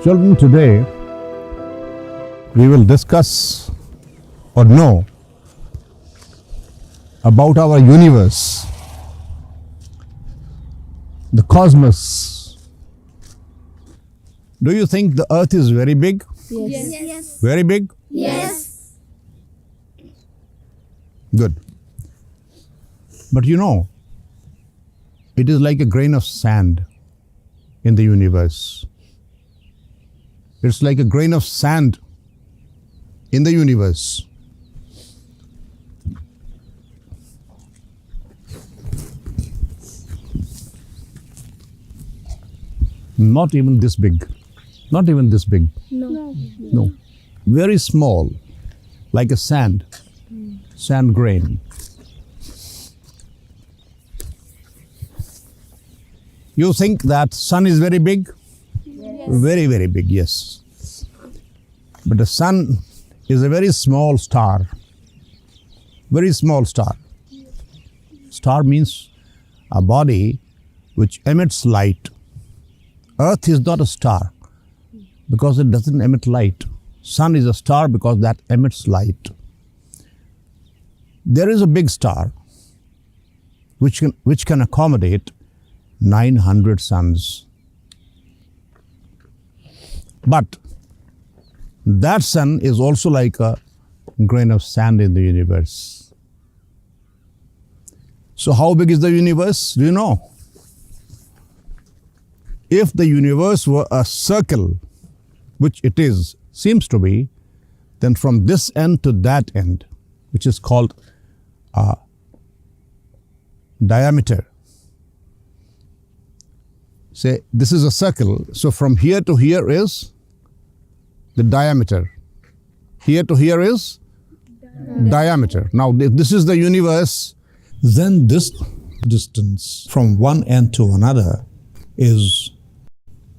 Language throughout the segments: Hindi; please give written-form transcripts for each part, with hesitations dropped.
Children, today we will discuss or know about our universe, the cosmos. Do you think the earth is very big? Yes. Very big? Yes. Good. But you know, it is like a grain of sand in the universe. It's like a grain of sand in the universe. Not even this big. Not even this big. No. Very small, like a sand grain. You think that sun is very big? Yes. Very, very big, yes. But the sun is a very small star. Very small star. Star means a body which emits light. Earth is not a star because it doesn't emit light. Sun is a star because that emits light. There is a big star which can accommodate 900 suns. But that sun is also like a grain of sand in the universe. So how big is the universe? Do you know? If the universe were a circle, which it is, seems to be, then from this end to that end, which is called diameter. Say this is a circle, so from here to here is the diameter. Here to here is diameter. Now if this is the universe, then this distance from one end to another is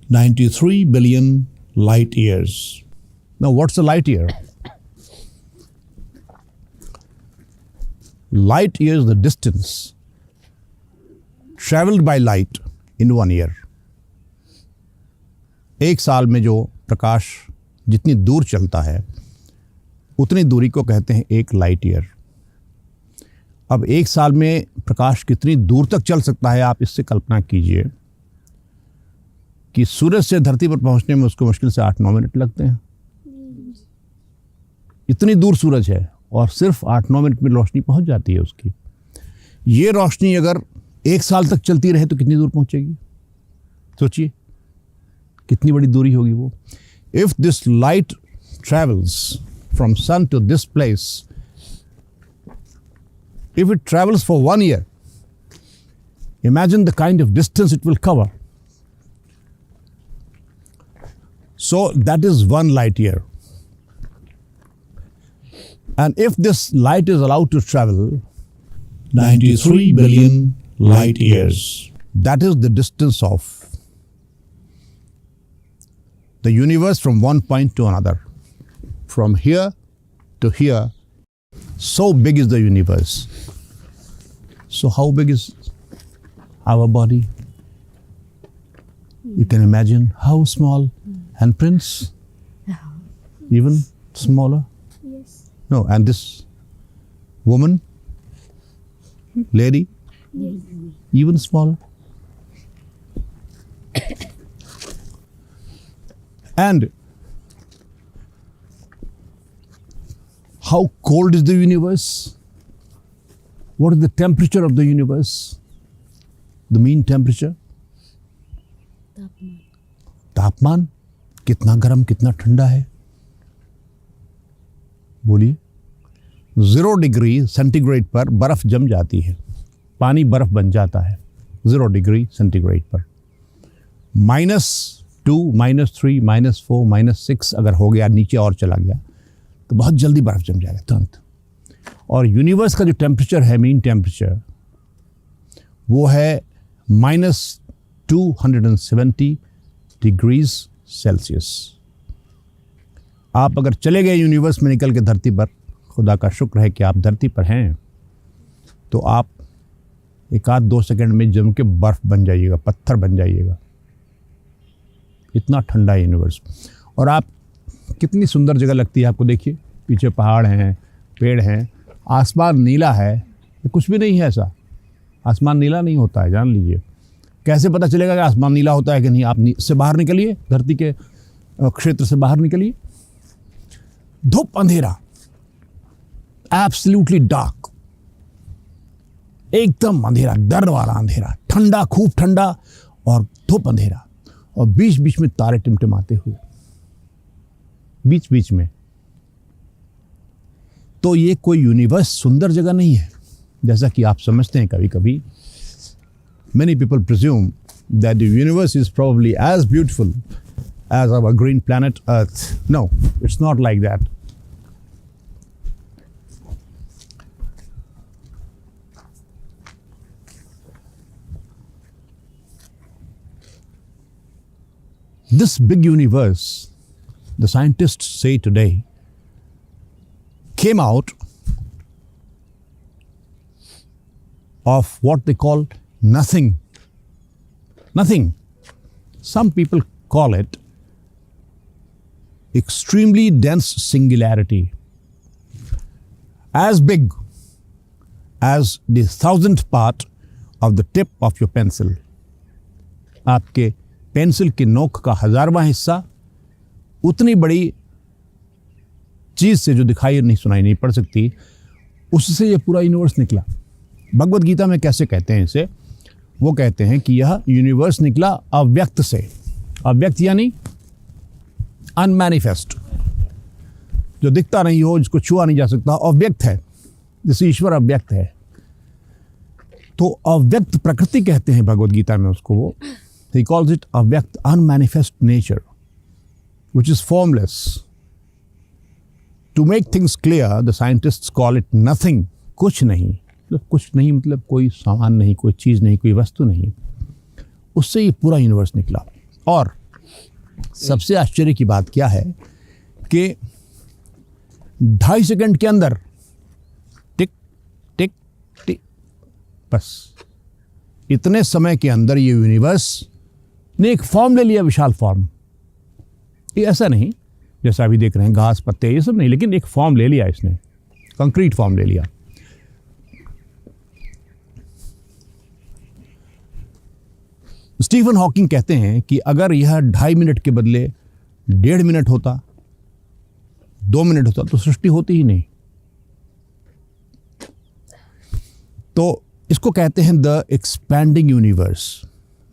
93 billion light years. Now what's a light year? Light year is the distance traveled by light in 1 year. एक साल में जो प्रकाश जितनी दूर चलता है उतनी दूरी को कहते हैं एक लाइट ईयर। अब एक साल में प्रकाश कितनी दूर तक चल सकता है, आप इससे कल्पना कीजिए कि सूरज से धरती पर पहुंचने में उसको मुश्किल से 8-9 मिनट लगते हैं। इतनी दूर सूरज है और सिर्फ 8-9 मिनट में रोशनी पहुंच जाती है उसकी। ये रोशनी अगर एक साल तक चलती रहे तो कितनी दूर पहुंचेगी? सोचिए कितनी बड़ी दूरी होगी वो। If this light travels from sun to this place, if it travels for 1 year, imagine the kind of distance it will cover. So that is 1 light year. And if this light is allowed to travel 93 billion light years, that is the distance of the universe from one point to another. From here to here, so big is the universe. So how big is our body? You can imagine how small. And Prince? Even smaller? Yes. No, and this woman, lady, Yes. even smaller. And how cold is the universe? What is the temperature of the universe? The mean temperature? तापमान कितना गर्म कितना ठंडा है? बोलिए। 0 डिग्री सेंटीग्रेड पर बर्फ जम जाती है, पानी बर्फ बन जाता है 0 डिग्री सेंटीग्रेड पर। -2, -3, -4, -6 अगर हो गया, नीचे और चला गया तो बहुत जल्दी बर्फ जम जाएगा तुरंत। और यूनिवर्स का जो टेम्परेचर है, मीन टेम्परेचर, वो है -270 डिग्रीज सेल्सियस। आप अगर चले गए यूनिवर्स में निकल के धरती पर, खुदा का शुक्र है कि आप धरती पर हैं, तो आप 1-2 सेकंड में जम के बर्फ बन जाइएगा, पत्थर बन जाइएगा। इतना ठंडा है यूनिवर्स। और आप कितनी सुंदर जगह लगती है आपको, देखिए पीछे पहाड़ हैं, पेड़ हैं, आसमान नीला है। ये कुछ भी नहीं है ऐसा, आसमान नीला नहीं होता है, जान लीजिए। कैसे पता चलेगा कि आसमान नीला होता है कि नहीं? आप से बाहर निकलिए, धरती के क्षेत्र से बाहर निकलिए, धूप अंधेरा, एब्सोल्युटली डार्क, एकदम अंधेरा, डर वाला अंधेरा, ठंडा, खूब ठंडा, और धूप अंधेरा, और बीच बीच में तारे टिमटिमाते हुए, बीच बीच में। तो ये कोई यूनिवर्स सुंदर जगह नहीं है जैसा कि आप समझते हैं कभी कभी। Many people presume that the universe is probably as beautiful as our green planet Earth. No, it's not like that. This big universe, the scientists say today, came out of what they call nothing. Nothing. Some people call it extremely dense singularity. As big as the 1,000th part of the tip of your pencil. आपके पेंसिल की नोक का 1000वां हिस्सा, उतनी बड़ी चीज से जो दिखाई नहीं सुनाई नहीं पड़ सकती, उससे ये पूरा यूनिवर्स निकला। भगवद गीता में कैसे कहते हैं इसे? वो कहते हैं कि यह यूनिवर्स निकला अव्यक्त से। अव्यक्त यानी अनमैनिफेस्ट, जो दिखता नहीं हो, जिसको छुआ नहीं जा सकता, अव्यक्त है। जैसे ईश्वर अव्यक्त है, तो अव्यक्त प्रकृति कहते हैं भगवद गीता में उसको। वो ही कॉल्स इट अव्यक्त, unmanifest nature, which is formless. To make things clear, the scientists call it nothing, कुछ नहीं। कुछ नहीं मतलब कोई सामान नहीं, कोई चीज़ नहीं, कोई वस्तु नहीं। उससे ये पूरा यूनिवर्स निकला। और सबसे आश्चर्य की बात क्या है कि 2.5 सेकंड के अंदर टिक टिक टिक, बस इतने समय के अंदर ये यूनिवर्स ने एक फॉर्म ले लिया, विशाल फॉर्म। ये ऐसा नहीं जैसा अभी देख रहे हैं घास पत्ते ये सब नहीं, लेकिन एक फॉर्म ले लिया इसने, कंक्रीट फॉर्म ले लिया। स्टीफन हॉकिंग कहते हैं कि अगर यह 2.5 मिनट के बदले 1.5 मिनट होता, 2 मिनट होता, तो सृष्टि होती ही नहीं। तो इसको कहते हैं the expanding universe.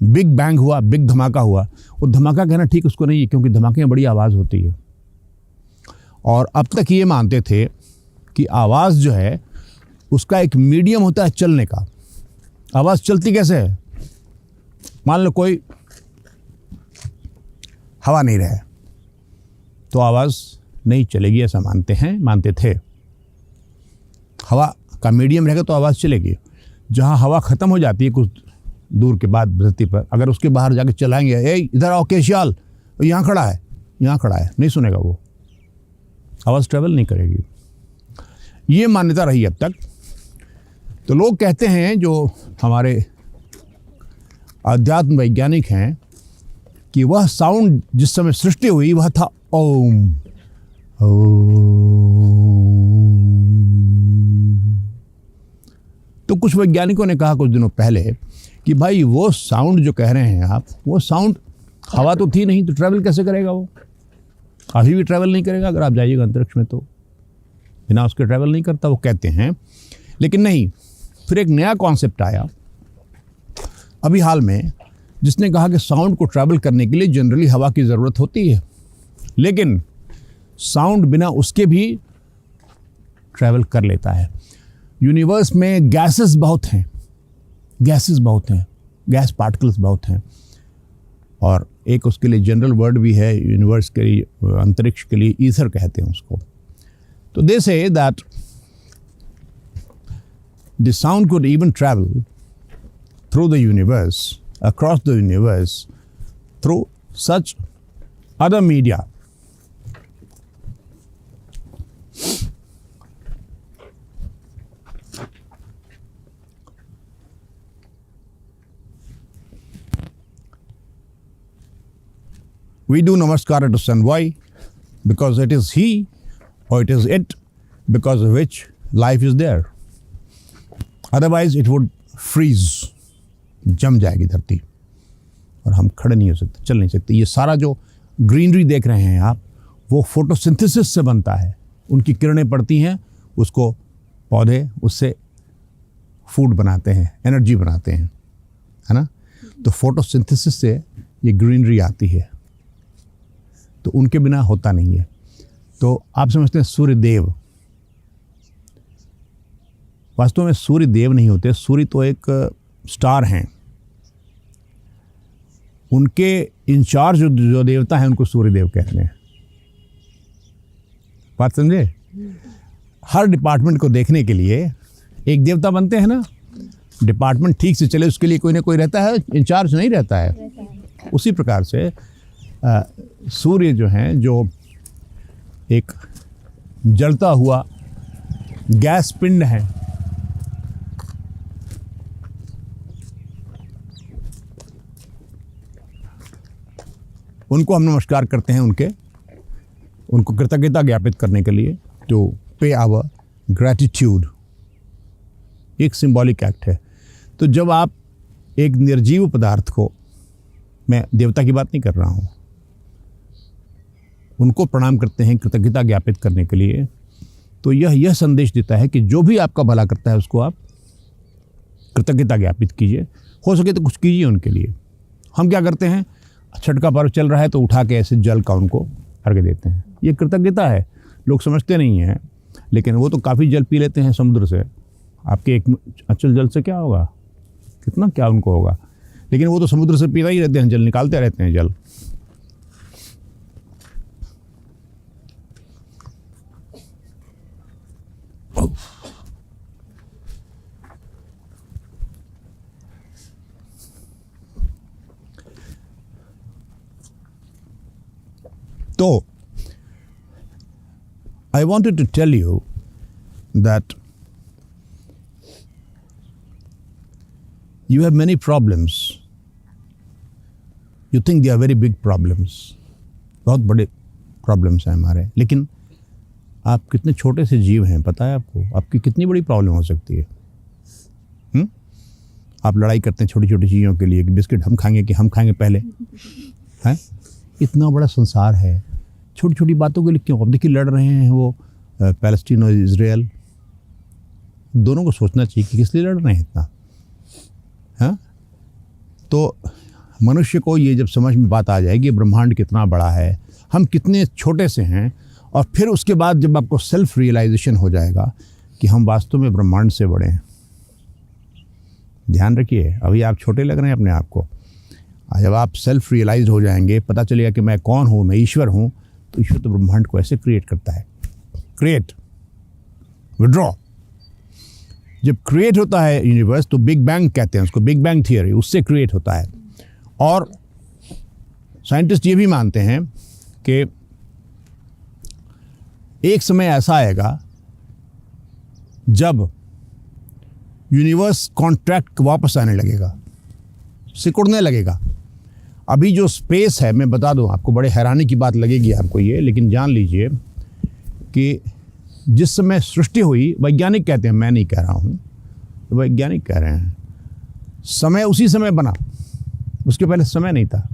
Big bang हुआ, बिग धमाका हुआ। वो धमाका कहना ठीक उसको नहीं है, क्योंकि धमाके में बड़ी आवाज़ होती है। और अब तक ये मानते थे कि आवाज़ जो है उसका एक मीडियम होता है चलने का। आवाज़ चलती कैसे है? मान लो कोई हवा नहीं रहे तो आवाज़ नहीं चलेगी, ऐसा मानते थे। हवा का मीडियम रहेगा तो आवाज़ चलेगी। जहाँ हवा ख़त्म हो जाती है कुछ दूर के बाद धरती पर, अगर उसके बाहर जाके चलाएंगे, ए इधर आओ केशियाल, यहाँ खड़ा है, यहाँ खड़ा है, नहीं सुनेगा वो, आवाज़ ट्रेवल नहीं करेगी। ये मान्यता रही अब तक। तो लोग कहते हैं, जो हमारे अध्यात्म वैज्ञानिक हैं, कि वह साउंड जिस समय सृष्टि हुई वह था ओम। तो कुछ वैज्ञानिकों ने कहा कुछ दिनों पहले कि भाई वो साउंड जो कह रहे हैं आप, वो साउंड हवा तो थी नहीं, तो ट्रैवल कैसे करेगा? वो अभी भी ट्रैवल नहीं करेगा। अगर आप जाइएगा अंतरिक्ष में तो बिना उसके ट्रैवल नहीं करता, वो कहते हैं। लेकिन नहीं, फिर एक नया कॉन्सेप्ट आया अभी हाल में, जिसने कहा कि साउंड को ट्रैवल करने के लिए जनरली हवा की ज़रूरत होती है, लेकिन साउंड बिना उसके भी ट्रैवल कर लेता है। यूनिवर्स में गैसेस बहुत हैं, गैस पार्टिकल्स बहुत हैं, और एक उसके लिए जनरल वर्ड भी है यूनिवर्स के लिए, अंतरिक्ष के लिए ईथर कहते हैं उसको। तो they say that the sound could even travel through the universe, across the universe, through such other media. We do namaskara to sun. Why? Because it is he or it is it because of which life is there. Otherwise it would freeze. जम जाएगी धरती और हम खड़े नहीं हो सकते, चल नहीं सकते। ये सारा जो ग्रीनरी देख रहे हैं आप, वो फोटोसिंथेसिस से बनता है। उनकी किरणें पड़ती हैं, उसको पौधे उससे फूड बनाते हैं, एनर्जी बनाते हैं, है ना। तो फोटोसिंथेसिस से ये ग्रीनरी आती है, तो उनके बिना होता नहीं है। तो आप समझते हैं सूर्य देव, वास्तव में सूर्य देव नहीं होते। सूर्य तो एक स्टार हैं, उनके इंचार्ज जो देवता हैं उनको सूर्य देव कहते हैं। बात समझे? हर डिपार्टमेंट को देखने के लिए एक देवता बनते हैं ना। डिपार्टमेंट ठीक से चले उसके लिए कोई ना कोई रहता है, इंचार्ज नहीं रहता है। उसी प्रकार से सूर्य जो हैं, जो एक जलता हुआ गैस पिंड है, उनको हम नमस्कार करते हैं, उनको कृतज्ञता ज्ञापित करने के लिए, टू पे आवर ग्रैटिट्यूड। एक सिंबॉलिक एक्ट है। तो जब आप एक निर्जीव पदार्थ को, मैं देवता की बात नहीं कर रहा हूँ, उनको प्रणाम करते हैं कृतज्ञता ज्ञापित करने के लिए, तो यह संदेश देता है कि जो भी आपका भला करता है उसको आप कृतज्ञता ज्ञापित कीजिए। हो सके तो कुछ कीजिए उनके लिए। हम क्या करते हैं, छठ का पर्व चल रहा है तो उठा के ऐसे जल का उनको अर्घ्य देते हैं। ये कृतज्ञता है, लोग समझते नहीं हैं, लेकिन वो तो काफ़ी जल पी लेते हैं समुद्र से। आपके एक अचल जल से क्या होगा, कितना क्या उनको होगा, लेकिन वो तो समुद्र से पीता ही रहते हैं, जल निकालते रहते हैं जल। तो I wanted to tell you that you have many problems. You think they are very big problems. बहुत बड़े प्रॉब्लम्स हैं हमारे, लेकिन आप कितने छोटे से जीव हैं पता है आपको? आपकी कितनी बड़ी प्रॉब्लम हो सकती है। आप लड़ाई करते हैं छोटी छोटी चीज़ों के लिए कि बिस्किट हम खाएंगे कि हम खाएंगे पहले, हैं? इतना बड़ा संसार है, छोटी छोटी बातों के लिए क्यों? अब देखिए लड़ रहे हैं वो पैलेस्टीन और इजराइल, दोनों को सोचना चाहिए कि किस लिए लड़ रहे हैं इतना, हाँ? तो मनुष्य को ये जब समझ में बात आ जाएगी ब्रह्मांड कितना बड़ा है, हम कितने छोटे से हैं, और फिर उसके बाद जब आपको सेल्फ रियलाइजेशन हो जाएगा कि हम वास्तव में ब्रह्मांड से बड़े हैं। ध्यान रखिए, अभी आप छोटे लग रहे हैं अपने आप को, जब आप सेल्फ रियलाइज हो जाएंगे, पता चलेगा कि मैं कौन हूँ, मैं ईश्वर हूँ, तो ईश्वर तो ब्रह्मांड को ऐसे क्रिएट करता है। Create, withdraw. जब क्रिएट होता है यूनिवर्स तो बिग बैंग कहते हैं उसको, बिग बैंग थियरी, उससे क्रिएट होता है। और साइंटिस्ट ये भी मानते हैं कि एक समय ऐसा आएगा जब यूनिवर्स कॉन्ट्रैक्ट वापस आने लगेगा, सिकुड़ने लगेगा। अभी जो स्पेस है, मैं बता दूं आपको, बड़े हैरानी की बात लगेगी आपको ये, लेकिन जान लीजिए कि जिस समय सृष्टि हुई, वैज्ञानिक कहते हैं, मैं नहीं कह रहा हूँ, वैज्ञानिक कह रहे हैं, समय उसी समय बना, उसके पहले समय नहीं था।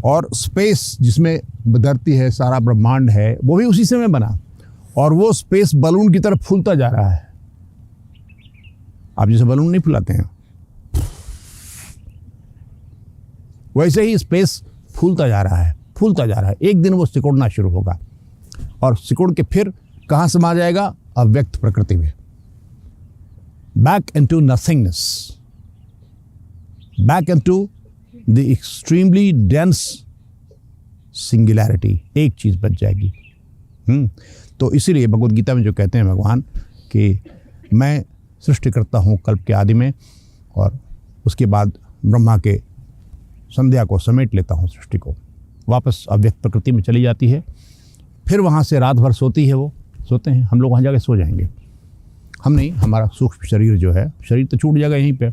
और स्पेस जिसमें धरती है, सारा ब्रह्मांड है, वो भी उसी समय बना, और वो स्पेस बलून की तरफ फूलता जा रहा है। आप जैसे बलून नहीं फुलाते हैं, वैसे ही स्पेस फूलता जा रहा है, फूलता जा रहा है। एक दिन वो सिकुड़ना शुरू होगा, और सिकुड़ के फिर कहाँ समा जाएगा? अव्यक्त प्रकृति में, back into nothingness, back into the extremely dense singularity. एक चीज़ बच जाएगी। तो इसीलिए भगवद गीता में जो कहते हैं भगवान कि मैं सृष्टि करता हूँ कल्प के आदि में, और उसके बाद ब्रह्मा के संध्या को समेट लेता हूँ, सृष्टि को वापस अव्यक्त प्रकृति में चली जाती है। फिर वहाँ से रात भर सोती है, वो सोते हैं, हम लोग वहाँ जाके सो जाएंगे। हम नहीं, हमारा सूक्ष्म शरीर जो है, शरीर तो छूट जाएगा यहीं पे,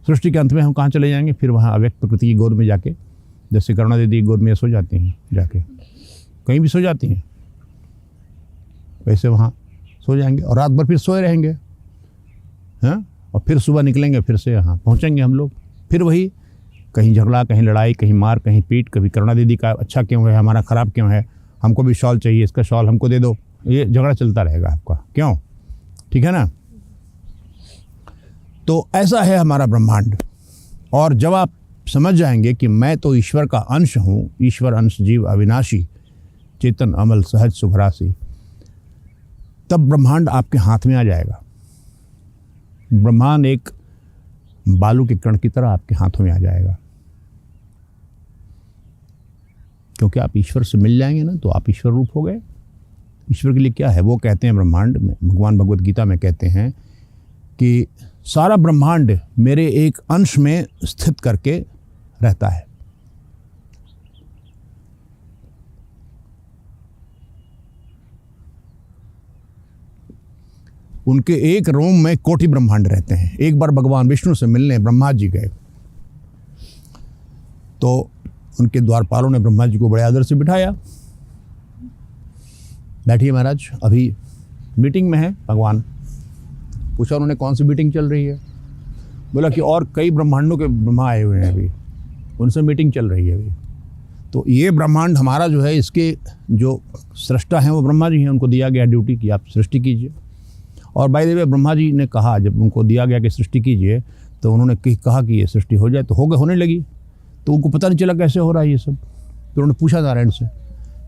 सृष्टि के अंत में हम कहाँ चले जाएंगे? फिर वहाँ अव्यक्त प्रकृति की गोद में जाके जैसे करुणा दीदी गोद में सो जाती हैं, जाके कहीं भी सो जाती हैं, वैसे वहाँ सो जाएंगे और रात भर फिर सोए रहेंगे, हाँ, और फिर सुबह निकलेंगे, फिर से यहाँ पहुँचेंगे हम लोग, फिर वही कहीं झगड़ा, कहीं लड़ाई, कहीं मार, कहीं पीट, कभी करुणा दीदी का अच्छा क्यों है, हमारा ख़राब क्यों है, हमको भी शॉल चाहिए, इसका शॉल हमको दे दो, ये झगड़ा चलता रहेगा आपका, क्यों? ठीक है ना? तो ऐसा है हमारा ब्रह्मांड। और जब आप समझ जाएंगे कि मैं तो ईश्वर का अंश हूँ, ईश्वर अंश जीव अविनाशी, चेतन अमल सहज सुभरासी, तब ब्रह्मांड आपके हाथ में आ जाएगा। ब्रह्मांड एक बालू के कण की तरह आपके हाथों में आ जाएगा, क्योंकि आप ईश्वर से मिल जाएंगे ना, तो आप ईश्वर रूप हो गए। ईश्वर के लिए क्या है, वो कहते हैं ब्रह्मांड में, भगवान भगवत गीता में कहते हैं कि सारा ब्रह्मांड मेरे एक अंश में स्थित करके रहता है। उनके एक रोम में कोटि ब्रह्मांड रहते हैं। एक बार भगवान विष्णु से मिलने ब्रह्मा जी गए, तो उनके द्वारपालों ने ब्रह्मा जी को बड़े आदर से बिठाया, बैठिए महाराज, अभी मीटिंग में है भगवान। पूछा उन्होंने कौन सी मीटिंग चल रही है? बोला कि और कई ब्रह्मांडों के ब्रह्मा आए हुए हैं, अभी उनसे मीटिंग चल रही है अभी। तो ये ब्रह्मांड हमारा जो है, इसके जो सृष्टा हैं वो ब्रह्मा जी हैं, उनको दिया गया ड्यूटी कि आप सृष्टि कीजिए। और by the way Brahma ji ने कहा, जब उनको दिया गया कि सृष्टि कीजिए, तो उन्होंने कहा कि ये सृष्टि हो जाए, तो होने लगी। तो उनको पता नहीं चला कैसे हो रहा है ये सब। तो उन्होंने पूछा नारायण से,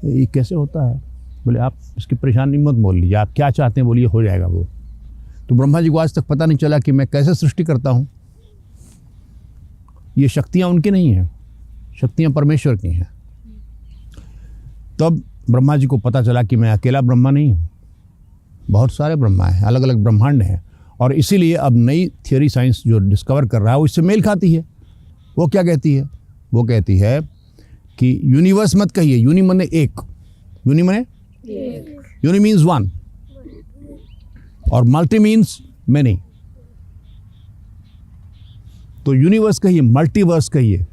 ये कैसे होता है? बोले आप इसकी परेशानी मत बोल लीजिए, आप क्या चाहते हैं बोलिए, हो जाएगा वो। तो ब्रह्मा जी को आज तक पता नहीं चला कि मैं कैसे सृष्टि करता हूँ। ये शक्तियाँ उनकी नहीं हैं, शक्तियाँ परमेश्वर की हैं। तब ब्रह्मा जी को पता चला कि मैं अकेला ब्रह्मा नहीं हूँ, बहुत सारे ब्रह्मा हैं, अलग अलग ब्रह्मांड हैं। और इसीलिए अब नई थियोरी साइंस जो डिस्कवर कर रहा है वो इससे मेल खाती है। वो क्या कहती है? वो कहती है कि यूनिवर्स मत कहिए, यूनि मने एक, यूनि मने यूनि मीन्स वन, और मल्टी मीन्स मैनी। तो यूनिवर्स कहिए, मल्टीवर्स कहिए,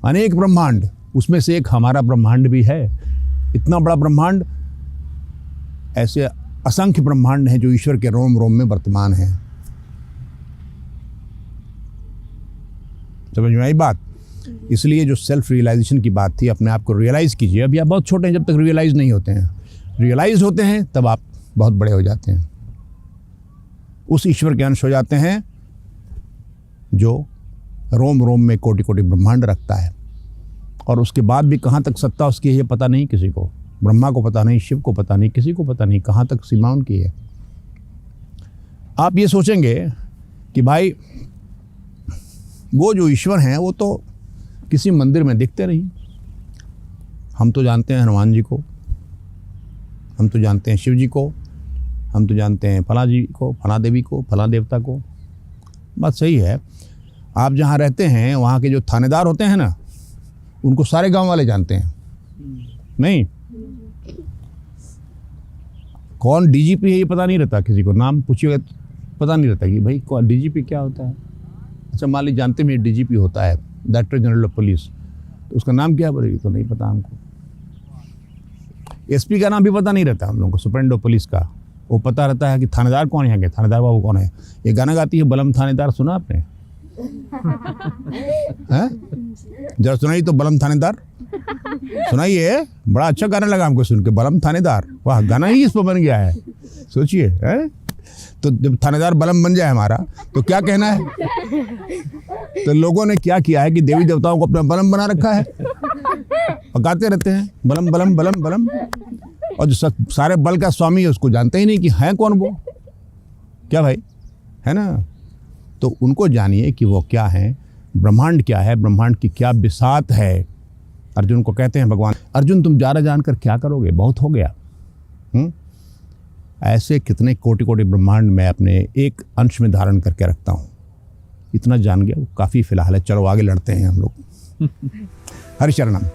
अनेक ब्रह्मांड, उसमें से एक हमारा ब्रह्मांड भी है। इतना बड़ा ब्रह्मांड, ऐसे असंख्य ब्रह्मांड हैं जो ईश्वर के रोम रोम में वर्तमान हैं। समझ में आई बात? इसलिए जो सेल्फ रियलाइजेशन की बात थी, अपने आप को रियलाइज कीजिए। अभी आप बहुत छोटे हैं, जब तक रियलाइज नहीं होते हैं, रियलाइज होते हैं तब आप बहुत बड़े हो जाते हैं, उस ईश्वर के अंश हो जाते हैं जो रोम रोम में कोटि कोटि ब्रह्मांड रखता है। और उसके बाद भी कहाँ तक सत्ता उसकी है ये पता नहीं किसी को, ब्रह्मा को पता नहीं, शिव को पता नहीं, किसी को पता नहीं कहाँ तक सीमा उनकी है। आप ये सोचेंगे कि भाई वो जो ईश्वर हैं वो तो किसी मंदिर में दिखते नहीं, हम तो जानते हैं हनुमान जी को, हम तो जानते हैं शिव जी को, हम तो जानते हैं फला जी को, फला देवी को, फला देवता को। बात सही है। आप जहाँ रहते हैं वहाँ के जो थानेदार होते हैं ना, उनको सारे गांव वाले जानते हैं नहीं? कौन डीजीपी है ये पता नहीं रहता किसी को, नाम पूछिएगा पता नहीं रहता कि भाई कौन डीजीपी क्या होता है। अच्छा मान लीजिए जानते हैं डीजीपी होता है, डायरेक्टर जनरल ऑफ पुलिस, तो उसका नाम क्या बोलेगी? तो नहीं पता हमको। एसपी का नाम भी पता नहीं रहता हम लोगों को, सुपरिटेंडेंट ऑफ पुलिस का। वो पता रहता है कि थानेदार कौन है, यहाँ के थानेदार बाबू कौन है। ये गाना गाती है बलम थानेदार, सुना आपने? हैं? जरा सुनाइए तो, बलम थानेदार सुनाइए। बड़ा अच्छा गाना लगा हमको सुन के, बलम थानेदार। वाह, गाना ही इस पर बन गया है, सोचिए। हैं? तो जब थानेदार बलम बन जाए हमारा तो क्या कहना है? तो लोगों ने क्या किया है कि देवी देवताओं को अपना बलम बना रखा है, पकाते रहते हैं बलम बलम बलम बलम। और जो सारे बल का स्वामी है उसको जानते ही नहीं कि है कौन वो, क्या भाई, है ना? तो उनको जानिए कि वो क्या है, ब्रह्मांड क्या है, ब्रह्मांड की क्या बिसात है। अर्जुन को कहते हैं भगवान, अर्जुन तुम जान जानकर क्या करोगे, बहुत हो गया। ऐसे कितने कोटि कोटि ब्रह्मांड मैं अपने एक अंश में धारण करके रखता हूँ। इतना जान गया वो काफ़ी फिलहाल है। चलो आगे लड़ते हैं हम लोग। हरि शरणम।